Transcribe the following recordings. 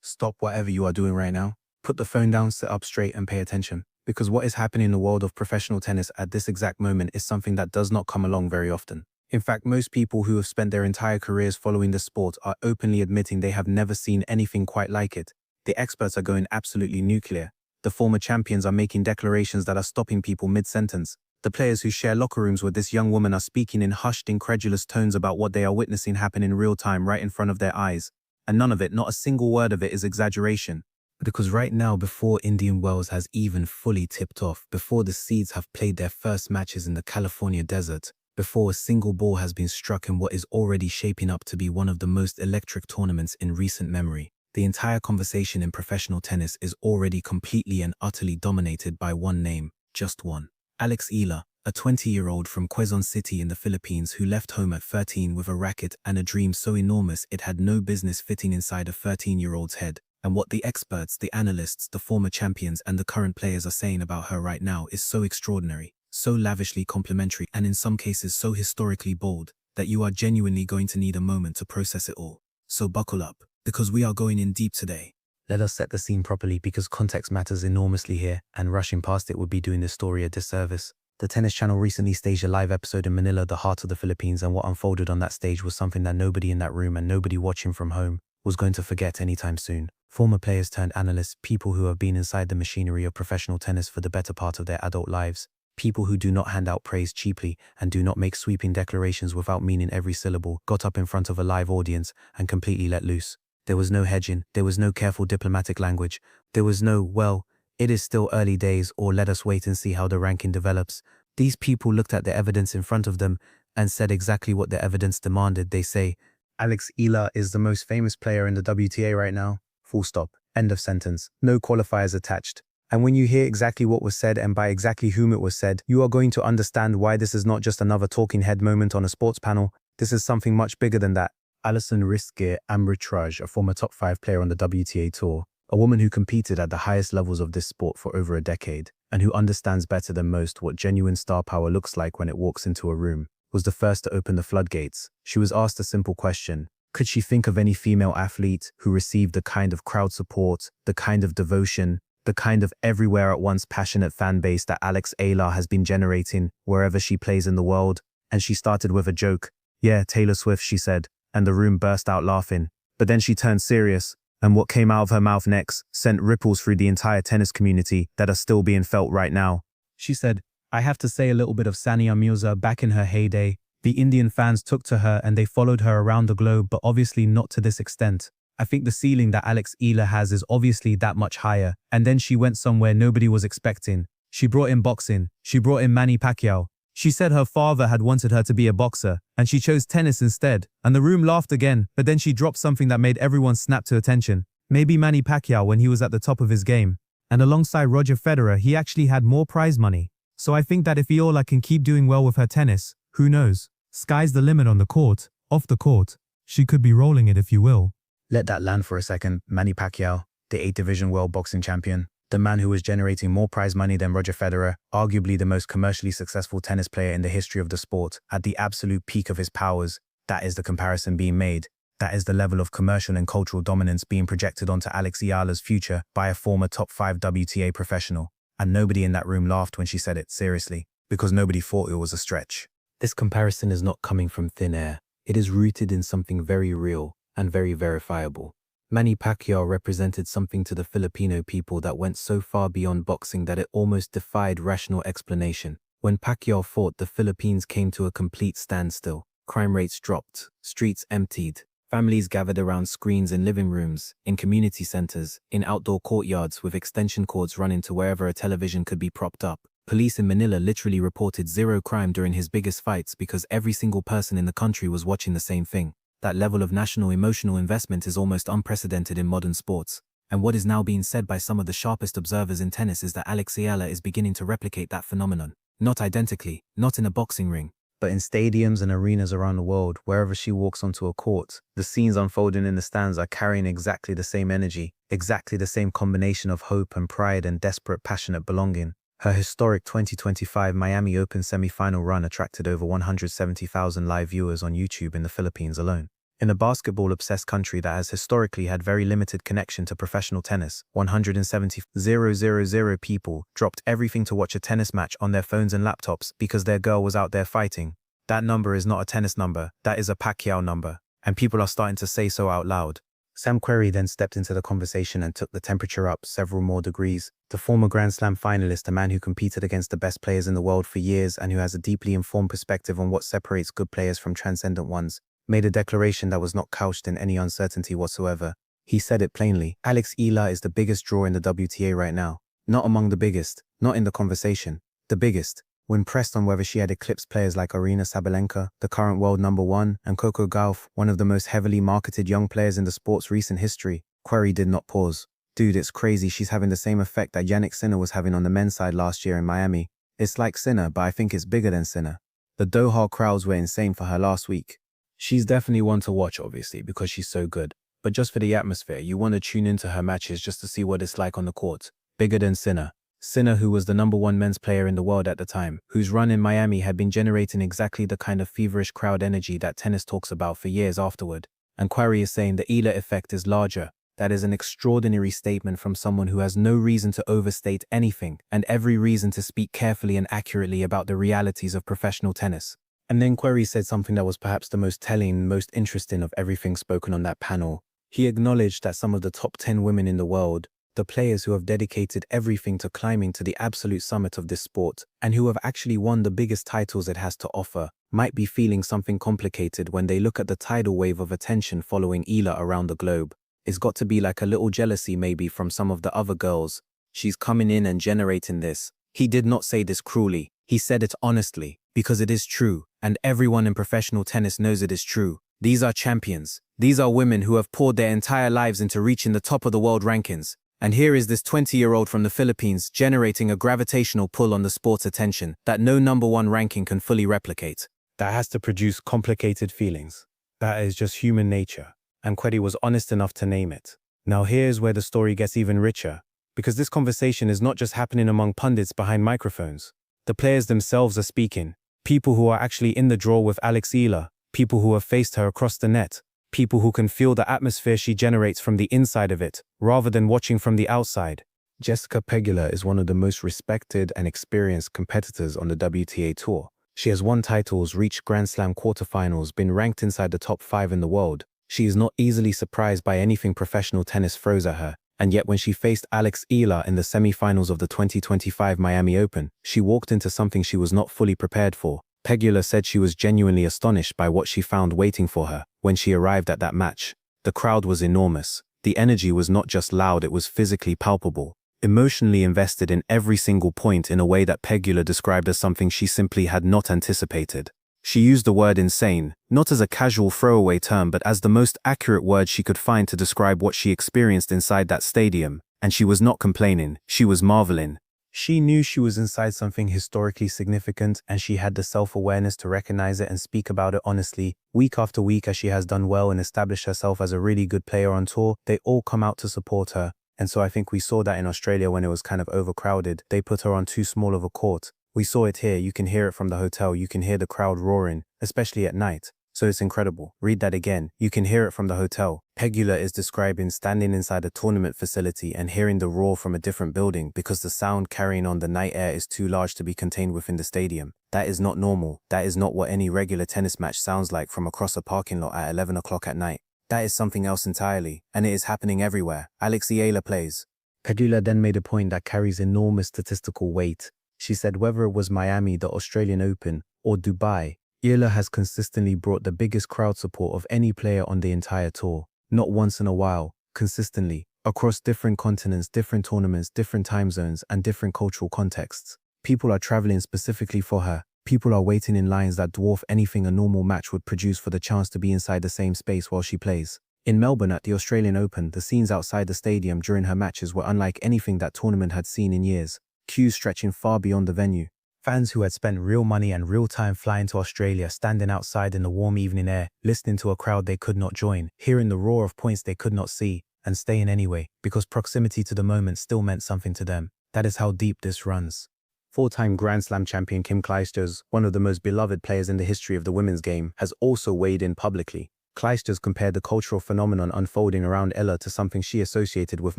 Stop whatever you are doing right now. Put the phone down, sit up straight and pay attention. Because what is happening in the world of professional tennis at this exact moment is something that does not come along very often. In fact, most people who have spent their entire careers following the sport are openly admitting they have never seen anything quite like it. The experts are going absolutely nuclear. The former champions are making declarations that are stopping people mid-sentence. The players who share locker rooms with this young woman are speaking in hushed, incredulous tones about what they are witnessing happen in real time right in front of their eyes. And none of it, not a single word of it, is exaggeration. Because right now, before Indian Wells has even fully tipped off, before the Seeds have played their first matches in the California desert, before a single ball has been struck in what is already shaping up to be one of the most electric tournaments in recent memory, the entire conversation in professional tennis is already completely and utterly dominated by one name, just one. Alex Eala, a 20-year-old from Quezon City in the Philippines who left home at 13 with a racket and a dream so enormous it had no business fitting inside a 13-year-old's head. And what the experts, the analysts, the former champions and the current players are saying about her right now is so extraordinary, so lavishly complimentary, and in some cases so historically bold, that you are genuinely going to need a moment to process it all. So buckle up, because we are going in deep today. Let us set the scene properly because context matters enormously here, and rushing past it would be doing this story a disservice. The Tennis Channel recently staged a live episode in Manila, the heart of the Philippines, and what unfolded on that stage was something that nobody in that room and nobody watching from home was going to forget anytime soon. Former players turned analysts, people who have been inside the machinery of professional tennis for the better part of their adult lives, people who do not hand out praise cheaply and do not make sweeping declarations without meaning every syllable, got up in front of a live audience and completely let loose. There was no hedging, there was no careful diplomatic language, there was no, well, it is still early days, or let us wait and see how the ranking develops. These people looked at the evidence in front of them and said exactly what the evidence demanded. They say, Alex Eala is the most famous player in the WTA right now. Full stop. End of sentence. No qualifiers attached. And when you hear exactly what was said and by exactly whom it was said, you are going to understand why this is not just another talking head moment on a sports panel. This is something much bigger than that. Alison Riske-Amritraj, a former top 5 player on the WTA tour, a woman who competed at the highest levels of this sport for over a decade, and who understands better than most what genuine star power looks like when it walks into a room, was the first to open the floodgates. She was asked a simple question. Could she think of any female athlete who received the kind of crowd support, the kind of devotion, the kind of everywhere at once passionate fan base that Alex Eala has been generating wherever she plays in the world? And she started with a joke. Yeah, Taylor Swift, she said, and the room burst out laughing. But then she turned serious, and what came out of her mouth next sent ripples through the entire tennis community that are still being felt right now. She said, I have to say a little bit of Sania Mirza back in her heyday. The Indian fans took to her and they followed her around the globe, but obviously not to this extent. I think the ceiling that Alex Eala has is obviously that much higher. And then she went somewhere nobody was expecting. She brought in boxing. She brought in Manny Pacquiao. She said her father had wanted her to be a boxer, and she chose tennis instead. And the room laughed again, but then she dropped something that made everyone snap to attention. Maybe Manny Pacquiao when he was at the top of his game. And alongside Roger Federer, he actually had more prize money. So I think that if Eala can keep doing well with her tennis, who knows? Sky's the limit on the court, off the court. She could be rolling it if you will. Let that land for a second. Manny Pacquiao, the 8th Division World Boxing Champion, the man who was generating more prize money than Roger Federer, arguably the most commercially successful tennis player in the history of the sport, at the absolute peak of his powers. That is the comparison being made. That is the level of commercial and cultural dominance being projected onto Alex Eala's future by a former top 5 WTA professional. And nobody in that room laughed when she said it, seriously, because nobody thought it was a stretch. This comparison is not coming from thin air. It is rooted in something very real and very verifiable. Manny Pacquiao represented something to the Filipino people that went so far beyond boxing that it almost defied rational explanation. When Pacquiao fought, the Philippines came to a complete standstill. Crime rates dropped, streets emptied, families gathered around screens in living rooms, in community centers, in outdoor courtyards with extension cords running to wherever a television could be propped up. Police in Manila literally reported 0 crime during his biggest fights because every single person in the country was watching the same thing. That level of national emotional investment is almost unprecedented in modern sports. And what is now being said by some of the sharpest observers in tennis is that Alex Eala is beginning to replicate that phenomenon. Not identically, not in a boxing ring, but in stadiums and arenas around the world. Wherever she walks onto a court, the scenes unfolding in the stands are carrying exactly the same energy, exactly the same combination of hope and pride and desperate, passionate belonging. Her historic 2025 Miami Open semi-final run attracted over 170,000 live viewers on YouTube in the Philippines alone. In a basketball-obsessed country that has historically had very limited connection to professional tennis, 170,000 people dropped everything to watch a tennis match on their phones and laptops because their girl was out there fighting. That number is not a tennis number, that is a Pacquiao number, and people are starting to say so out loud. Sam Querrey then stepped into the conversation and took the temperature up several more degrees. The former Grand Slam finalist, a man who competed against the best players in the world for years and who has a deeply informed perspective on what separates good players from transcendent ones, made a declaration that was not couched in any uncertainty whatsoever. He said it plainly. Eala is the biggest draw in the WTA right now. Not among the biggest, not in the conversation. The biggest. When pressed on whether she had eclipsed players like Aryna Sabalenka, the current world number 1, and Coco Gauff, one of the most heavily marketed young players in the sport's recent history, Querrey did not pause. Dude, it's crazy, she's having the same effect that Jannik Sinner was having on the men's side last year in Miami. It's like Sinner, but I think it's bigger than Sinner. The Doha crowds were insane for her last week. She's definitely one to watch, obviously, because she's so good. But just for the atmosphere, you want to tune into her matches just to see what it's like on the court. Bigger than Sinner. Sinner, who was the number 1 men's player in the world at the time, whose run in Miami had been generating exactly the kind of feverish crowd energy that tennis talks about for years afterward. And Querrey is saying the Eala effect is larger. That is an extraordinary statement from someone who has no reason to overstate anything and every reason to speak carefully and accurately about the realities of professional tennis. And then Querrey said something that was perhaps the most telling, most interesting of everything spoken on that panel. He acknowledged that some of the top 10 women in the world, the players who have dedicated everything to climbing to the absolute summit of this sport, and who have actually won the biggest titles it has to offer, might be feeling something complicated when they look at the tidal wave of attention following Eala around the globe. It's got to be like a little jealousy maybe from some of the other girls. She's coming in and generating this. He did not say this cruelly. He said it honestly, because it is true, and everyone in professional tennis knows it is true. These are champions. These are women who have poured their entire lives into reaching the top of the world rankings. And here is this 20-year-old from the Philippines generating a gravitational pull on the sport's attention that no number 1 ranking can fully replicate. That has to produce complicated feelings. That is just human nature. And Querrey was honest enough to name it. Now here's where the story gets even richer, because this conversation is not just happening among pundits behind microphones. The players themselves are speaking. People who are actually in the draw with Eala, people who have faced her across the net, people who can feel the atmosphere she generates from the inside of it, rather than watching from the outside. Jessica Pegula is one of the most respected and experienced competitors on the WTA tour. She has won titles, reached Grand Slam quarterfinals, been ranked inside the top 5 in the world. She is not easily surprised by anything professional tennis throws at her. And yet when she faced Eala in the semi-finals of the 2025 Miami Open, she walked into something she was not fully prepared for. Pegula said she was genuinely astonished by what she found waiting for her when she arrived at that match. The crowd was enormous. The energy was not just loud, it was physically palpable. Emotionally invested in every single point in a way that Pegula described as something she simply had not anticipated. She used the word insane, not as a casual throwaway term but as the most accurate word she could find to describe what she experienced inside that stadium. And she was not complaining, she was marveling. She knew she was inside something historically significant, and she had the self-awareness to recognize it and speak about it honestly. Week after week, as she has done well and established herself as a really good player on tour, they all come out to support her. And so I think we saw that in Australia when it was kind of overcrowded. They put her on too small of a court. We saw it here. You can hear it from the hotel. You can hear the crowd roaring, especially at night. So it's incredible. Read that again. You can hear it from the hotel. Pegula is describing standing inside a tournament facility and hearing the roar from a different building because the sound carrying on the night air is too large to be contained within the stadium. That is not normal. That is not what any regular tennis match sounds like from across a parking lot at 11 o'clock at night. That is something else entirely, and it is happening everywhere. Eala plays. Pegula then made a point that carries enormous statistical weight. She said whether it was Miami, the Australian Open, or Dubai, Eala has consistently brought the biggest crowd support of any player on the entire tour. Not once in a while, consistently, across different continents, different tournaments, different time zones, and different cultural contexts. People are traveling specifically for her. People are waiting in lines that dwarf anything a normal match would produce for the chance to be inside the same space while she plays. In Melbourne at the Australian Open, the scenes outside the stadium during her matches were unlike anything that tournament had seen in years. Queues stretching far beyond the venue. Fans who had spent real money and real time flying to Australia, standing outside in the warm evening air, listening to a crowd they could not join, hearing the roar of points they could not see, and staying anyway, because proximity to the moment still meant something to them. That is how deep this runs. Four-time Grand Slam champion Kim Clijsters, one of the most beloved players in the history of the women's game, has also weighed in publicly. Kleisters compared the cultural phenomenon unfolding around Eala to something she associated with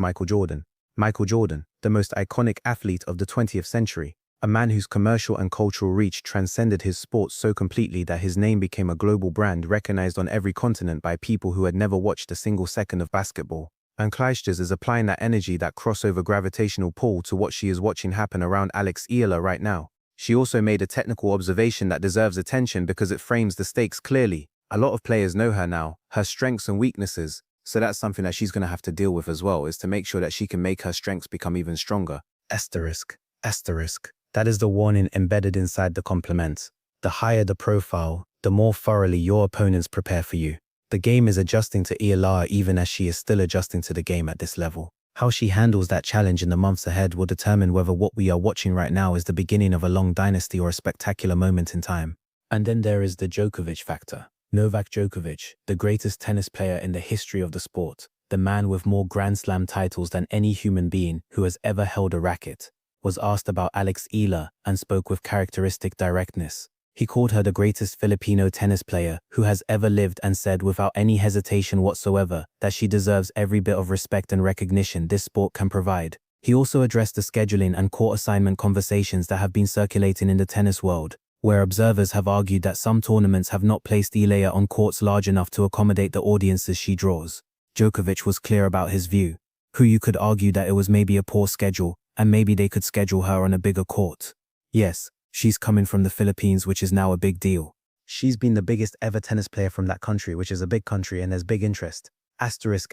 Michael Jordan. Michael Jordan, the most iconic athlete of the 20th century, a man whose commercial and cultural reach transcended his sport so completely that his name became a global brand recognized on every continent by people who had never watched a single second of basketball. And Kleisters is applying that energy, that crossover gravitational pull, to what she is watching happen around Eala right now. She also made a technical observation that deserves attention because it frames the stakes clearly. A lot of players know her now, her strengths and weaknesses, so that's something that she's going to have to deal with as well, is to make sure that she can make her strengths become even stronger. Asterisk. That is the warning embedded inside the compliment. The higher the profile, the more thoroughly your opponents prepare for you. The game is adjusting to Eala even as she is still adjusting to the game at this level. How she handles that challenge in the months ahead will determine whether what we are watching right now is the beginning of a long dynasty or a spectacular moment in time. And then there is the Djokovic factor. Novak Djokovic, the greatest tennis player in the history of the sport, the man with more Grand Slam titles than any human being who has ever held a racket, was asked about Eala and spoke with characteristic directness. He called her the greatest Filipino tennis player who has ever lived and said without any hesitation whatsoever that she deserves every bit of respect and recognition this sport can provide. He also addressed the scheduling and court assignment conversations that have been circulating in the tennis world, where observers have argued that some tournaments have not placed Eala on courts large enough to accommodate the audiences she draws. Djokovic was clear about his view. You could argue that it was maybe a poor schedule, and maybe they could schedule her on a bigger court. Yes, she's coming from the Philippines, which is now a big deal. She's been the biggest ever tennis player from that country, which is a big country and there's big interest. Asterisk,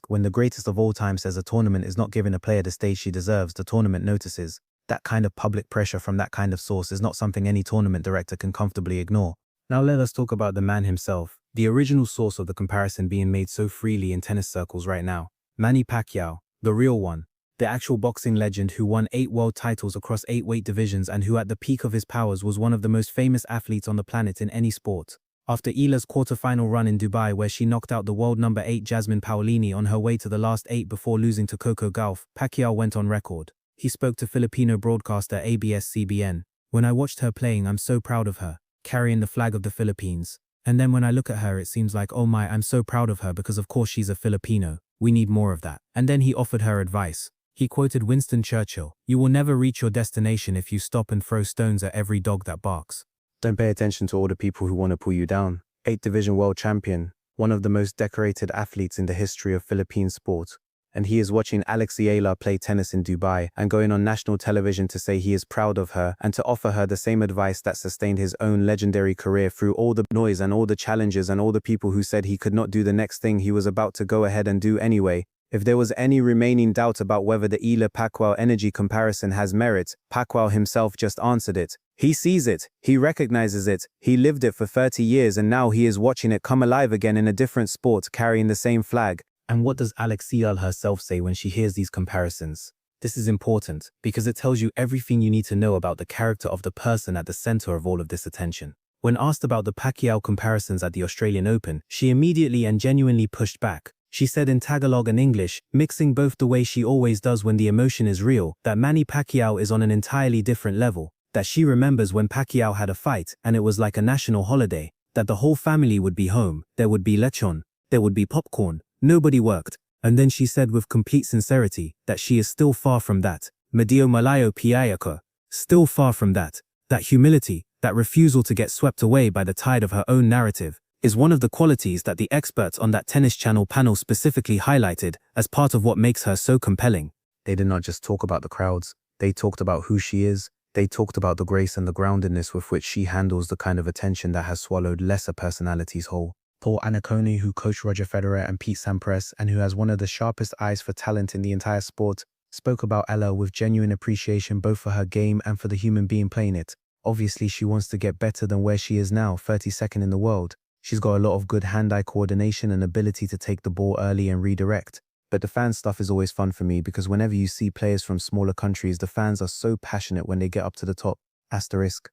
when the greatest of all time says a tournament is not giving a player the stage she deserves, the tournament notices. That kind of public pressure from that kind of source is not something any tournament director can comfortably ignore. Now let us talk about the man himself, the original source of the comparison being made so freely in tennis circles right now. Manny Pacquiao, the real one, the actual boxing legend who won 8 world titles across 8 weight divisions and who at the peak of his powers was one of the most famous athletes on the planet in any sport. After Eala's quarter-final run in Dubai where she knocked out the world number 8 Jasmine Paolini on her way to the last 8 before losing to Coco Gauff, Pacquiao went on record. He spoke to Filipino broadcaster ABS-CBN. "When I watched her playing, I'm so proud of her, carrying the flag of the Philippines. And then when I look at her, it seems like, oh my, I'm so proud of her because of course she's a Filipino. We need more of that." And then he offered her advice. He quoted Winston Churchill, "You will never reach your destination if you stop and throw stones at every dog that barks." Don't pay attention to all the people who want to pull you down. 8th division world champion, one of the most decorated athletes in the history of Philippine sport. And he is watching Eala play tennis in Dubai and going on national television to say he is proud of her and to offer her the same advice that sustained his own legendary career through all the noise and all the challenges and all the people who said he could not do the next thing he was about to go ahead and do anyway. If there was any remaining doubt about whether the Eala-Pacquiao energy comparison has merit, Pacquiao himself just answered it. He sees it, he recognizes it, he lived it for 30 years and now he is watching it come alive again in a different sport carrying the same flag. And what does Eala herself say when she hears these comparisons? This is important because it tells you everything you need to know about the character of the person at the center of all of this attention. When asked about the Pacquiao comparisons at the Australian Open, she immediately and genuinely pushed back. She said in Tagalog and English, mixing both the way she always does when the emotion is real, that Manny Pacquiao is on an entirely different level, that she remembers when Pacquiao had a fight and it was like a national holiday, that the whole family would be home, there would be lechon, there would be popcorn, nobody worked. And then she said with complete sincerity that she is still far from that. Medio malayo piayako, still far from that. That humility, that refusal to get swept away by the tide of her own narrative, is one of the qualities that the experts on that Tennis Channel panel specifically highlighted as part of what makes her so compelling. They did not just talk about the crowds, they talked about who she is, they talked about the grace and the groundedness with which she handles the kind of attention that has swallowed lesser personalities whole. Paul Annacone, who coached Roger Federer and Pete Sampras and who has one of the sharpest eyes for talent in the entire sport, spoke about Eala with genuine appreciation both for her game and for the human being playing it. Obviously, she wants to get better than where she is now, 32nd in the world. She's got a lot of good hand-eye coordination and ability to take the ball early and redirect. But the fan stuff is always fun for me because whenever you see players from smaller countries, the fans are so passionate when they get up to the top. Asterisk,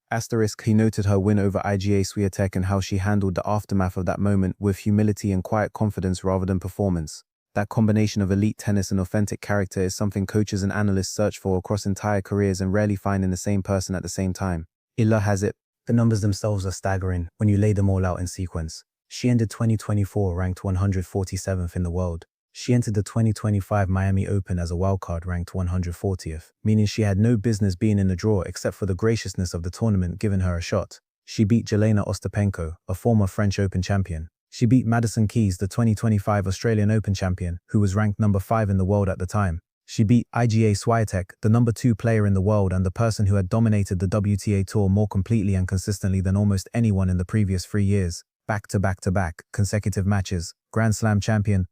he noted her win over Iga Swiatek and how she handled the aftermath of that moment with humility and quiet confidence rather than performance. That combination of elite tennis and authentic character is something coaches and analysts search for across entire careers and rarely find in the same person at the same time. Eala has it. The numbers themselves are staggering when you lay them all out in sequence. She ended 2024 ranked 147th in the world. She entered the 2025 Miami Open as a wildcard ranked 140th, meaning she had no business being in the draw except for the graciousness of the tournament giving her a shot. She beat Jelena Ostapenko, a former French Open champion. She beat Madison Keys, the 2025 Australian Open champion, who was ranked number 5 in the world at the time. She beat Iga Swiatek, the number 2 player in the world and the person who had dominated the WTA tour more completely and consistently than almost anyone in the previous 3 years. Back-to-back-to-back, consecutive matches, Grand Slam champion,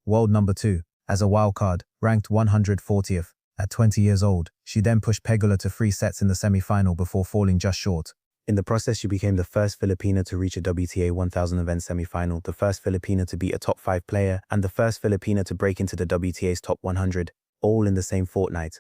world number 2, as a wildcard, ranked 140th. At 20 years old, she then pushed Pegula to 3 sets in the semi-final before falling just short. In the process, she became the first Filipina to reach a WTA 1000 event semi-final, the first Filipina to beat a top 5 player, and the first Filipina to break into the WTA's top 100, all in the same fortnight.